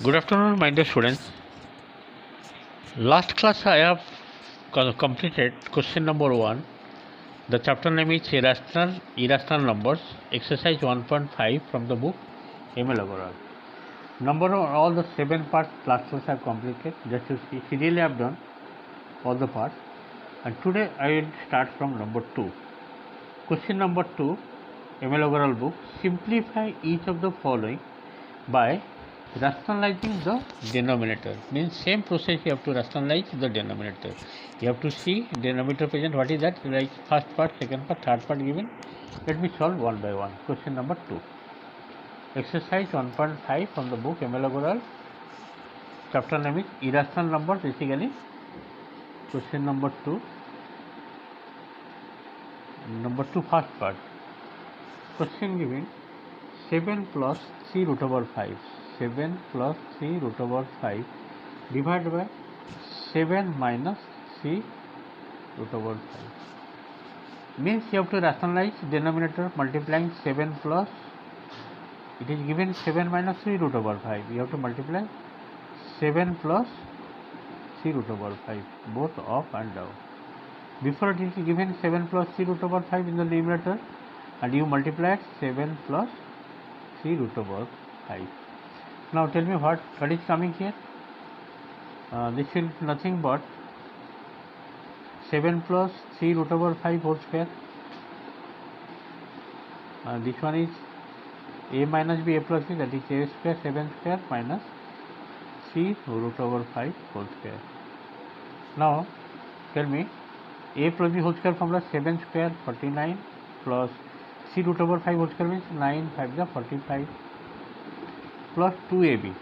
Good afternoon, my dear students. Last class I have completed question number 1. The chapter name is Irrational Numbers, exercise 1.5 from the book ML Overall. Number of all the 7 parts last class I have completed. Just you see, serially I have done all the parts. And today I will start from number 2. Question number 2, ML Overall book. Simplify each of the following by rationalizing the denominator. Means same process you have to rationalize the denominator. You have to see denominator present, what is that, like first part, second part, third part given. Let me solve one by one. Question number 2, exercise 1.5 from the book ML Overall. Chapter name is Irrational Numbers. Basically question number 2, first part. Question given 7 plus 3 root over 5. 7 plus 3 root over 5 divided by 7 minus 3 root over 5. Means you have to rationalize denominator multiplying 7 plus, it is given 7 minus 3 root over 5. You have to multiply 7 plus 3 root over 5, both up and down. Before it is given 7 plus 3 root over 5 in the numerator, and you multiply 7 plus 3 root over 5. Now tell me what is coming here. This is nothing but 7 plus 3 root over 5 whole square. This one is a minus b a plus b, that is a square 7 square minus 3 root over 5 whole square. Now tell me a plus b whole square formula 7 square 49 plus 3 root over 5 whole square means 9 5 the 45 plus 2ab,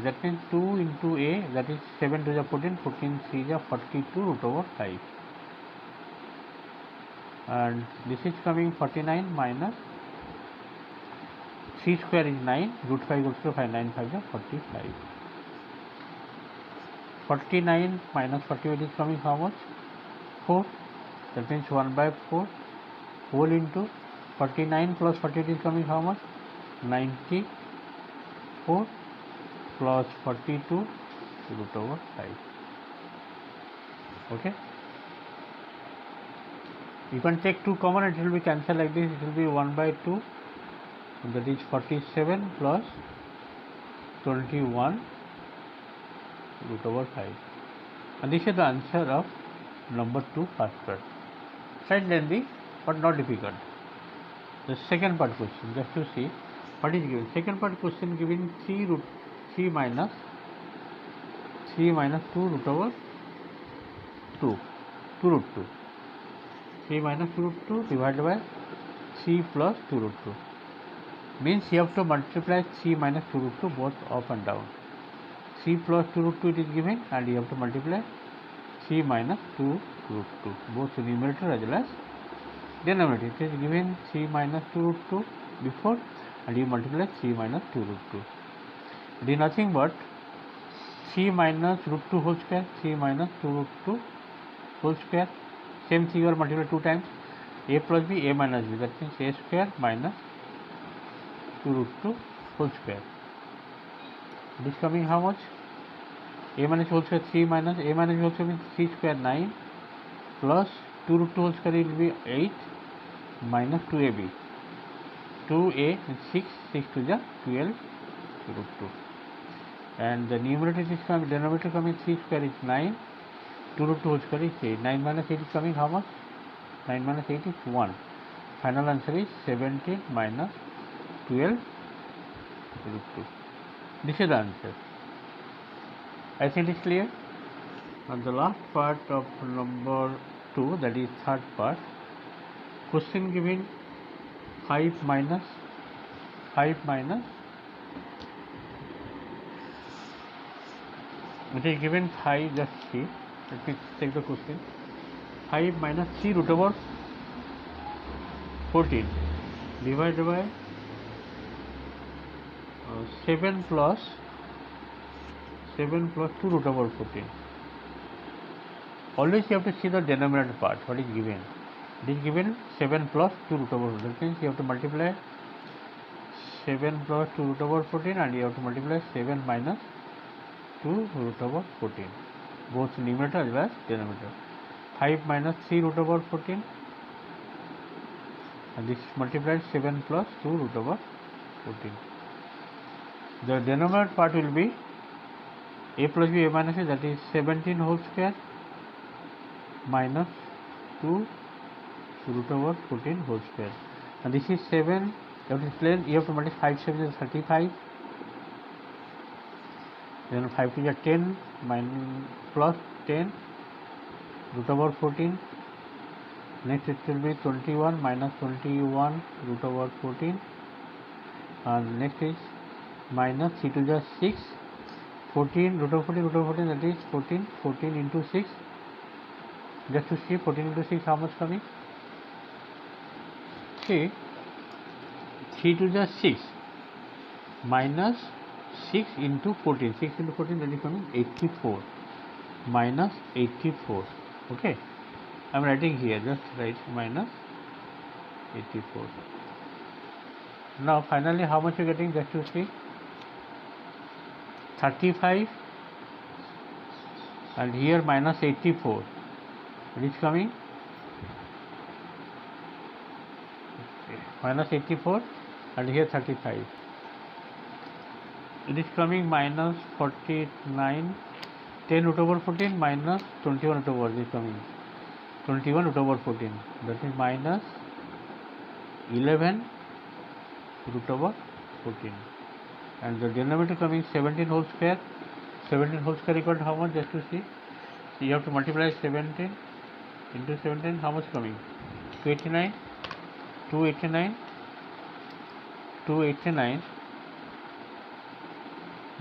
that means 2 into a, that is 7 to the 14, 14 3 the 42 root over 5, and this is coming 49 minus 3 square is 9, root 5 goes to 5, 9 5 the 45. 49 minus 48 is coming how much? 4, that means 1 by 4 whole into 49 plus 48 is coming how much? 94 plus 42 root over 5. Okay, you can take 2 common, it will be cancelled like this. It will be 1 by 2, that is 47 plus 21 root over 5, and this is the answer of number 2 first part. Slight lengthy but not difficult. The second part question, just to see what is given. Second part question given 3 minus 2 root over 2 root 2. 3 minus 2 root 2 divided by 3 plus 2 root 2. Means you have to multiply 3 minus 2 root 2 both up and down. 3 plus 2 root 2 it is given, and you have to multiply 3 minus 2 root 2, both numerator as well as denominator. It is given 3 minus 2 root 2 before, and you multiply 3 minus 2 root 2. It is nothing but 3 minus root 2 whole square, 3 minus 2 root 2 whole square. Same thing you are multiply 2 times. A plus b, a minus b, that means a square minus 2 root 2 whole square. It is coming how much? A minus whole square 3 minus a minus b whole square means 3 square 9 plus 2 root 2 whole square will be 8 minus 2ab. 2a is 6, 6 to the 12 root 2. And the numerator is coming, denominator coming 3 square is 9, 2 root 2 whole square is 8. 9 minus 8 is coming how much? 9 minus 8 is 1. Final answer is 17 minus 12 root 2. This is the answer. I think it is clear. And the last part of number 2, that is third part. Question given 5 minus it is given 5, just see, let me take the question. 5 minus 3 root over 14 divided by 7 plus 2 root over 14. Always you have to see the denominator part, what is given. It is given 7 plus 2 root over 14. That means you have to multiply 7 plus 2 root over 14, and you have to multiply 7 minus 2 root over 14, both numerator as well as denominator. 5 minus 3 root over 14, and this multiplied 7 plus 2 root over 14. The denominator part will be a plus b a minus a, that is 17 whole square minus 2 root over 14 whole square, and this is 7. You have to explain, you have to multiply 5 7 is 35, then 5 to 10 minus plus 10 root over 14. Next it will be 21 minus 21 root over 14, and next is minus 3 to the 6, 14 root over 14, that is 14 into 6. Just to see 14 into 6 how much coming. See, 3 to the 6 minus 6 into 14, 6 into 14, that is coming 84 minus 84. Okay, I am writing here, just write minus 84. Now finally how much you are getting, just to see, 35 and here minus 84, it is coming minus 84, and here 35, it is coming minus 49, 10 root over 14 minus 21 root over, this is coming 21 root over 14, that is minus 11 root over 14, and the denominator coming 17 whole square. 17 whole square equal to how much, just to see. So you have to multiply 17 into 17, how much coming, 289, 289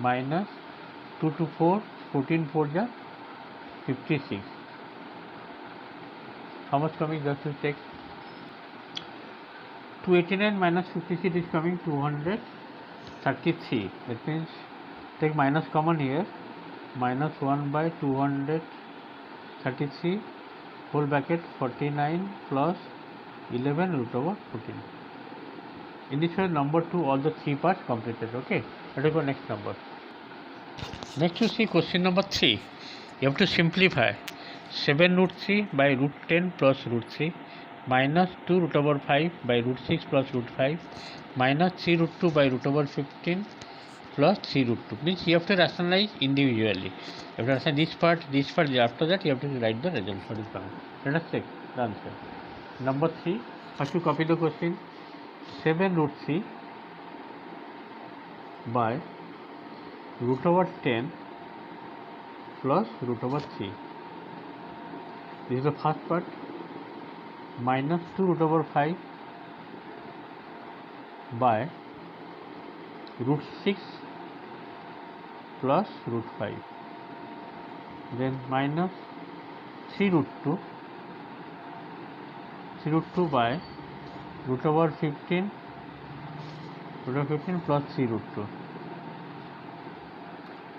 minus 2 to 4, 14 4 ja 56, how much coming, just to take. 289 minus 56 is coming 233, that means take minus common here, minus 1 by 233 whole bracket 49 plus 11 root over 14. In this way, number 2, all the 3 parts completed. Okay, let us go next number. Next you see question number 3. You have to simplify 7 root 3 by root 10 plus root 3 minus 2 root over 5 by root 6 plus root 5 minus 3 root 2 by root over 15 plus 3 root 2. Means you have to rationalize individually. You have to rationalize this part, after that you have to write the result for this problem. Let us check the answer. Number 3, first you copy the question. 7 root 3 by root over 10 plus root over 3. This is the first part. Minus 2 root over 5 by root 6 plus root 5. Then minus 3 root 2 by root over 15 plus 3 root 2.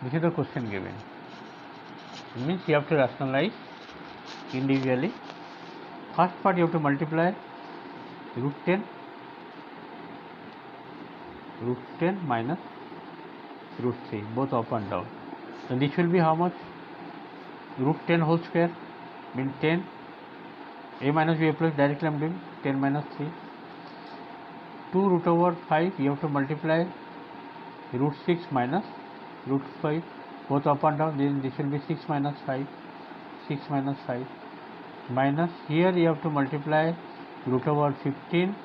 This is the question given. It means you have to rationalize individually. First part you have to multiply root 10 minus root 3, both up and down. Then this will be how much? Root 10 whole square means 10. A minus b a plus, directly I am doing 10 minus 3. 2 root over 5, you have to multiply root 6 minus root 5, both up and down. Then this will be 6 minus 5, minus here you have to multiply root over 15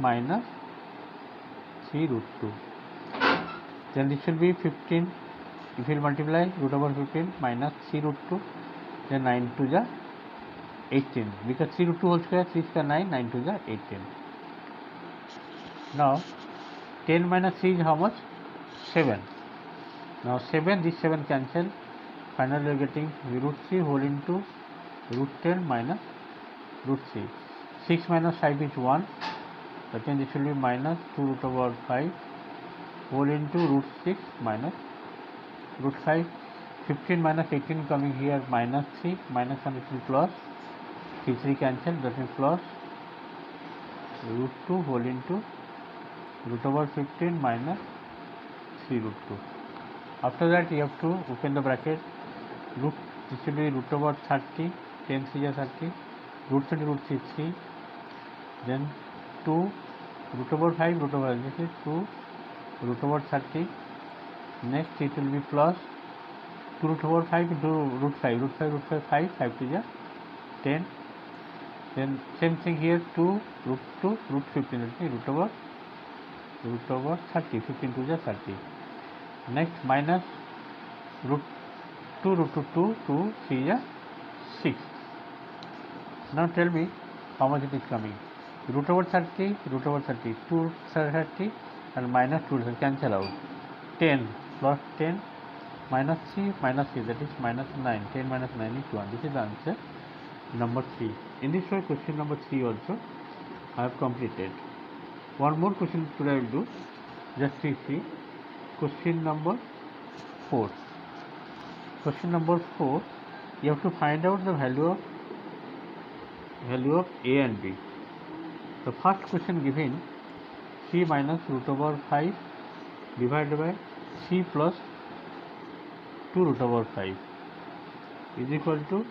minus 3 root 2. Then this will be 15. If you will multiply root over 15 minus 3 root 2, then 9 to the 18, because 3 root 2 whole square, 3 square 9, 9 to the 18. Now 10 minus 3 is how much? 7. Now 7, this 7 cancel. Finally you are getting root 3 whole into root 10 minus root 3. 6 minus 5 is 1. That means this will be minus 2 root over 5 whole into root 6 minus root 5. 15 minus 18 coming here minus 3, minus 1 is plus, 3 cancel, that means plus root 2 whole into root over 15 minus 3 root 2. After that you have to open the bracket, this will be root over 30, 10 3 is 30, root 30 root 3, then 2 root over 5 root over, this is 2 root over 30. Next it will be plus 2 root over 5 into root 5, 5 to the 10. Then same thing here, 2 root 2 root 15, root over 30, 15 to the 30. Next minus root 2 root 2 2 3 is 6. Now tell me how much it is coming. Root over 30, 2 30 and minus 2 cancel out. 10 plus 10 minus 3 that is minus 9. 10 minus 9 is 1. This is the answer number 3. In this way question number 3 also I have completed. One more question today I will do. Just see question number 4. Question number 4, you have to find out the value of a and b. The first question given, c minus root over 5 divided by c plus 2 root over 5 is equal to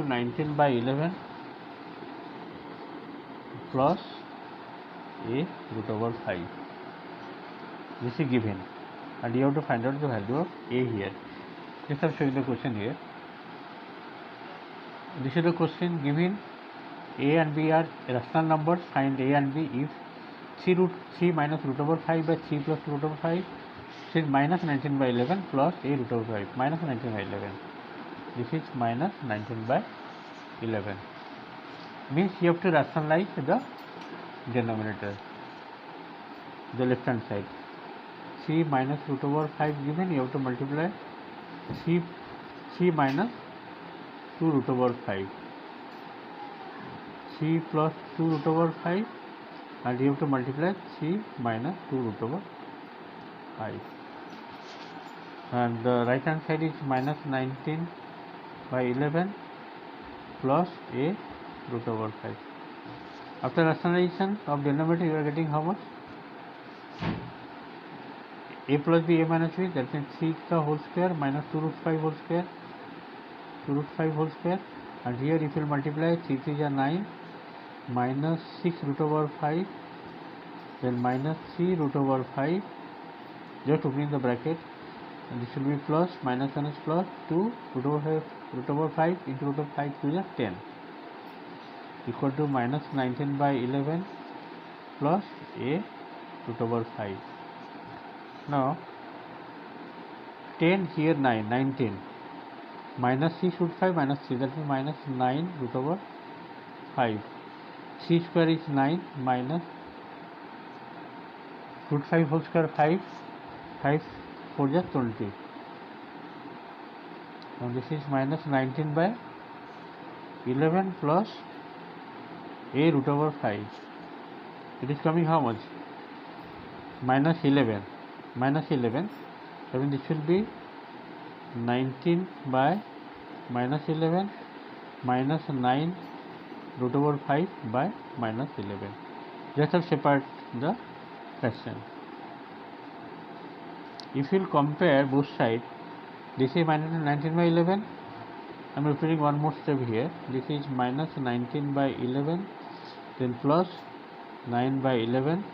19 by 11 plus a root over 5. This is given and you have to find out the value of a here. Just I am showing the question here. This is the question given. A and b are rational numbers. Find a and b if c minus root over 5 by c plus root over 5 is minus 19 by 11 plus a root over 5 minus 19 by 11. This is minus 19 by 11. Means you have to rationalize the denominator, the left hand side. C minus root over 5 given, you have to multiply c minus 2 root over 5, c plus 2 root over 5 and you have to multiply c minus 2 root over 5. And the right hand side is minus 19 by 11 plus a root over 5. After rationalization of denominator you are getting how much? A plus b, a minus b, that means 3 the whole square minus 2 root 5 whole square, and here if you multiply 3 3 is 9 minus 6 root over 5, then minus 3 root over 5, just opening the bracket, and this will be plus, minus 1 is plus 2 root over 5 into root over 5 to the 10 equal to minus 19 by 11 plus a root over 5. Now 10 here 9, 19 minus 6 root 5 minus 3, that means minus 9 root over 5. 3 square is 9 minus root 5 whole square 5, 5 4 just 20. Now this is minus 19 by 11 plus a root over 5. It is coming how much? Minus 11. I mean this will be 19 by minus 11 minus 9 root over 5 by minus 11. Just have separate the fraction. If you will compare both sides, this is minus 19 by 11. I am repeating one more step here. This is minus 19 by 11, then plus 9 by 11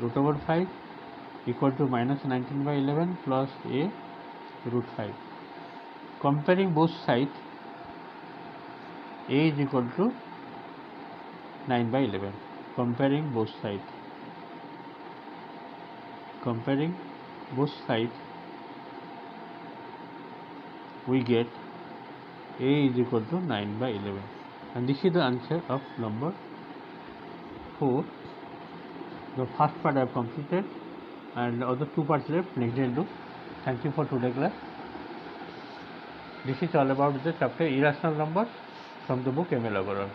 root over 5 equal to minus 19 by 11 plus a root 5. Comparing both sides, a is equal to 9 by 11. Comparing both sides, we get a is equal to 9 by 11, and this is the answer of number 4. The first part I have completed and the other two parts left, next day I will do. Thank you for today's class. This is all about the chapter irrational numbers from the book M.L. Agarwal.